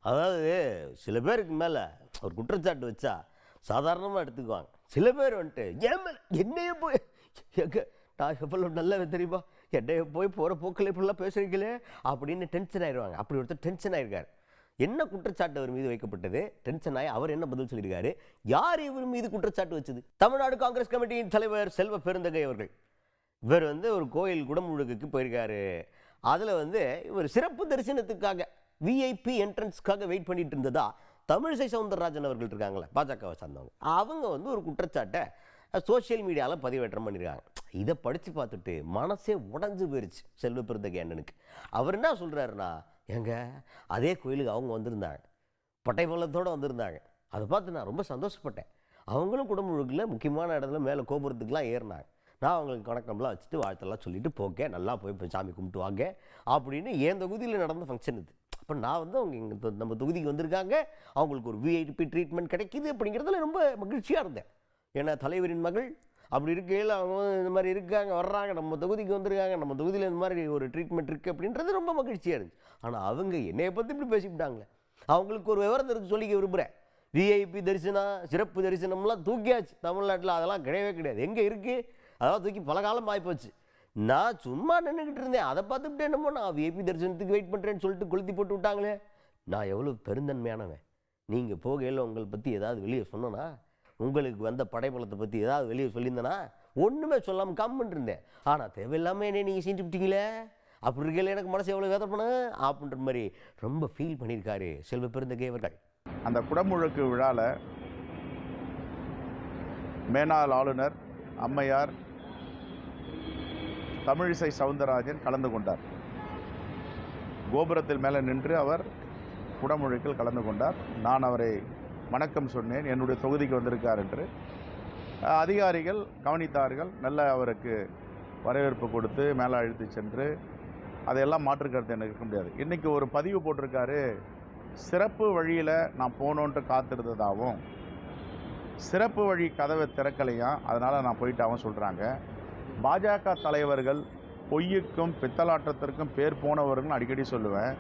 அதாவது சில பேருக்கு மேலே ஒரு குற்றச்சாட்டு வச்சா சாதாரணமாக எடுத்துக்குவாங்க. சில பேர் வந்துட்டு ஏன் மேலே என்னையே போய் எங்கே நான் எவ்வளோ நல்லவே தெரியுமா, என்னைய போய் போகிற போக்கில் இப்படிலாம் பேசுறீங்களே அப்படின்னு டென்ஷன் ஆயிடுவாங்க. அப்படி ஒருத்தர் டென்ஷன் ஆயிருக்காரு. என்ன குற்றச்சாட்டு அவர் மீது வைக்கப்பட்டது, டென்ஷன் ஆகி அவர் என்ன பதில் சொல்லியிருக்காரு, யார் இவர் மீது குற்றச்சாட்டு வச்சது? தமிழ்நாடு காங்கிரஸ் கமிட்டியின் தலைவர் செல்வ பெருந்தகை அவர்கள். இவர் ஒரு கோயில் குடமுழுக்குக்கு போயிருக்காரு. அதில் இவர் சிறப்பு தரிசனத்துக்காக விஐபி என்ட்ரன்ஸ்க்காக வெயிட் பண்ணிட்டு இருந்ததா தமிழிசை சவுந்தரராஜன் அவர்கள் இருக்காங்களே, பாஜகவை சார்ந்தவங்க, அவங்க ஒரு குற்றச்சாட்டை சோசியல் மீடியாவில் பதிவேற்றம் பண்ணியிருக்காங்க. இதை படித்து பார்த்துட்டு மனசே உடஞ்சி போயிருச்சு செல்வ பெருந்தகை அண்ணனுக்கு. அவர் என்ன சொல்கிறாருன்னா, எங்க அதே கோயிலுக்கு அவங்க வந்திருந்தாங்க, பட்டைப்பள்ளத்தோடு வந்திருந்தாங்க. அதை பார்த்து நான் ரொம்ப சந்தோஷப்பட்டேன். அவங்களும் குடமுழுக்கில் முக்கியமான இடத்துல மேலே கோபுரத்துக்குலாம் ஏறினாங்க. நான் அவங்களுக்கு வணக்கம்லாம் வச்சுட்டு வாழ்த்தெல்லாம் சொல்லிவிட்டு போக நல்லா போய் சாமி கும்பிட்டு வாங்க அப்படின்னு என் தொகுதியில் நடந்த ஃபங்க்ஷன் இது. அப்போ நான் அவங்க இங்கே நம்ம தொகுதிக்கு வந்திருக்காங்க, அவங்களுக்கு ஒரு விஐபி ட்ரீட்மெண்ட் கிடைக்கிது அப்படிங்கிறதுல ரொம்ப மகிழ்ச்சியாக இருந்தேன். ஏன்னா தலைவரின் மகள் அப்படி இருக்கையில் அவங்க இந்த மாதிரி இருக்காங்க, வர்றாங்க, நம்ம தொகுதிக்கு வந்திருக்காங்க, நம்ம தொகுதியில் இந்த மாதிரி ஒரு ட்ரீட்மெண்ட் இருக்குது அப்படின்றது ரொம்ப மகிழ்ச்சியாக இருந்துச்சு. ஆனால் அவங்க என்னையை பற்றி இப்படி பேசிவிட்டாங்களே. அவங்களுக்கு ஒரு விவரம் தெரிஞ்சு சொல்லிக்க விரும்புகிறேன். விஐபி தரிசனம், சிறப்பு தரிசனம்லாம் தூக்கியாச்சு தமிழ்நாட்டில். அதெல்லாம் கிடையவே கிடையாது. எங்கே இருக்குது? அதெல்லாம் தூக்கி பல காலம் ஆகிப்போச்சு. நான் சும்மா நின்றுக்கிட்டு இருந்தேன், அதை பார்த்துக்கிட்டு என்னமோ நான் விஐபி தரிசனத்துக்கு வெயிட் பண்ணுறேன்னு சொல்லிட்டு கொளுத்தி போட்டு விட்டாங்களே. நான் எவ்வளோ பெருந்தன்மையானவன். நீங்கள் போகையில் உங்களை பற்றி ஏதாவது வெளியே சொன்னோன்னா, உங்களுக்கு வந்த படைப்பலத்தை பற்றி ஏதாவது வெளியே சொல்லியிருந்தேன்னா ஒன்றுமே சொல்லாமல் கம்முன்னு இருந்தேன். ஆனால் தேவையில்லாமல் என்னை நீங்கள் செஞ்சு விட்டீங்களே, அப்படி இருக்கையில் எனக்கு மனசு எவ்வளோ வேதப்பண்ண அப்படின்ற மாதிரி ரொம்ப ஃபீல் பண்ணியிருக்காரு செல்வ பெருந்தகை அவர்கள். அந்த குடமுழுக்கு விழாவில் மேனாள் ஆளுநர் அம்மையார் தமிழிசை சவுந்தரராஜன் கலந்து கொண்டார். கோபுரத்தில் மேலே நின்று அவர் குடமுழுக்கில் கலந்து கொண்டார். நான் அவரை வணக்கம் சொன்னேன், என்னுடைய தொகுதிக்கு வந்திருக்கார் என்று. அதிகாரிகள் கவனித்தார்கள். நல்ல அவருக்கு வரவேற்பு கொடுத்து மேலே அழைத்து சென்று அதையெல்லாம் மாற்று கருத்து எனக்கு இருக்க முடியாது. இன்றைக்கி ஒரு பதிவு போட்டிருக்காரு, சிறப்பு வழியில் நான் போனோன்ட்டு காத்திருந்ததாகவும் சிறப்பு வழி கதவை திறக்கலையாம், அதனால் நான் போயிட்டாவும் சொல்கிறாங்க. பாஜக தலைவர்கள் பொய்யுக்கும் பித்தலாட்டத்திற்கும் பேர் போனவர்கள் அடிக்கடி சொல்லுவேன்.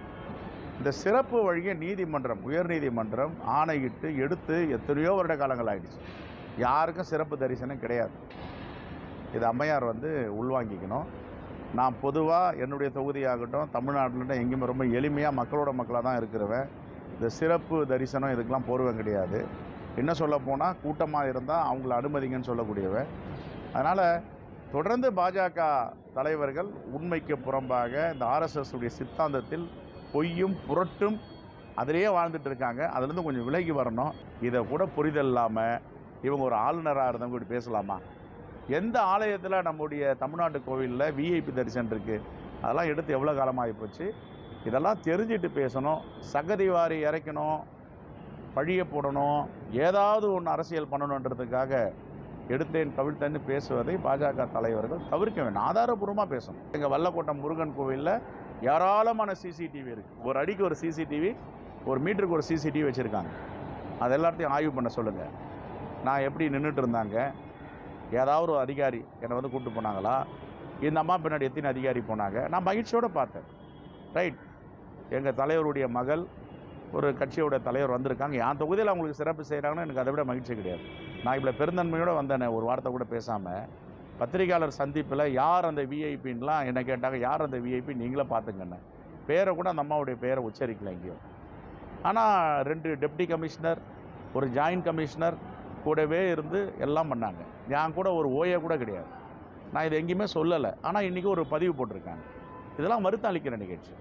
இந்த சிறப்பு வழியை நீதிமன்றம், உயர்நீதிமன்றம் ஆணையிட்டு எடுத்து எத்தனையோ வருட காலங்கள் ஆகிடுச்சு. யாருக்கும் சிறப்பு தரிசனம் கிடையாது. இது அம்மையார் உள்வாங்கிக்கணும். நான் பொதுவாக என்னுடைய தொகுதியாகட்டும் தமிழ்நாட்டில் எங்கேயுமே ரொம்ப எளிமையாக மக்களோட மக்களாக தான் இருக்கிறவன். இந்த சிறப்பு தரிசனம் இதுக்கெலாம் போடுவேன் கிடையாது. என்ன சொல்ல போனால் கூட்டமாக இருந்தால் அவங்கள அனுமதிங்கன்னு சொல்லக்கூடியவன். அதனால் தொடர்ந்து பாஜக தலைவர்கள் உண்மைக்கு புறம்பாக இந்த ஆர்எஸ்எஸ் உடைய சித்தாந்தத்தில் பொய்யும் புரட்டும் அதிலேயே வாழ்ந்துட்டு இருக்காங்க. அதுலேருந்து கொஞ்சம் விலகி வரணும். இதை கூட புரிதல் இல்லாமல் இவங்க ஒரு ஆளுநராக இருந்தவங்க இப்படி பேசலாமா? எந்த ஆலயத்தில் நம்முடைய தமிழ்நாட்டு கோவிலில் விஐபி தரிசனம் இருக்குது, அதெல்லாம் எடுத்து எவ்வளோ காலமாகி போச்சு. இதெல்லாம் தெரிஞ்சுட்டு பேசணும். சகதி வாரி இறைக்கணும், பழிய போடணும், ஏதாவது ஒன்று அரசியல் பண்ணணுன்றதுக்காக எடுத்தேன் கவிழ்த்தேன்னு பேசுவதை பாஜக தலைவர்கள் தவிர்க்க வேண்டும். ஆதாரபூர்வமாக பேசணும். எங்கள் வல்லக்கோட்டம் முருகன் கோவிலில் ஏராளமான சிசிடிவி இருக்குது. ஒரு அடிக்கு ஒரு சிசிடிவி, ஒரு மீட்டருக்கு ஒரு சிசிடிவி வச்சுருக்காங்க. அது எல்லாத்தையும் ஆய்வு பண்ண சொல்லுங்கள். நான் எப்படி நின்றுட்டு இருந்தாங்க, ஏதாவது ஒரு அதிகாரி என்னை கூப்பிட்டு போனாங்களா, இந்த அம்மா பின்னாடி எத்தனை அதிகாரி போனாங்க, நான் மகிழ்ச்சியோடு பார்த்தேன். ரைட், எங்கள் தலைவருடைய மகள் ஒரு கட்சியோட தலைவர் வந்திருக்காங்க, என் தொகுதியில் அவங்களுக்கு சிறப்பு செய்கிறாங்கன்னு எனக்கு அதை விட மகிழ்ச்சி கிடையாது. நான் இவ்வளோ பெருந்தன்மையோடு வந்தேனே, ஒரு வார்த்தை கூட பேசாமல். பத்திரிகையாளர் சந்திப்பில் யார் அந்த விஐபின்லாம் என்ன கேட்டாங்க. யார் அந்த விஐபி, நீங்களே பார்த்துங்கண்ணே. பேரை கூட அந்த அம்மாவுடைய பேரை உச்சரிக்கல எங்கேயும். ஆனால் 2 டெப்டி கமிஷனர், ஒரு ஜாயின்ட் கமிஷனர் கூடவே இருந்து எல்லாம் பண்ணாங்க. நான் கூட ஒரு ஓஏ கூட கிடையாது. நான் இதை எங்கேயுமே சொல்லலை. ஆனால் இன்றைக்கி ஒரு பதிவு போட்டிருக்காங்க. இதெல்லாம் வருத்தம் அளிக்கிற நிகழ்ச்சி.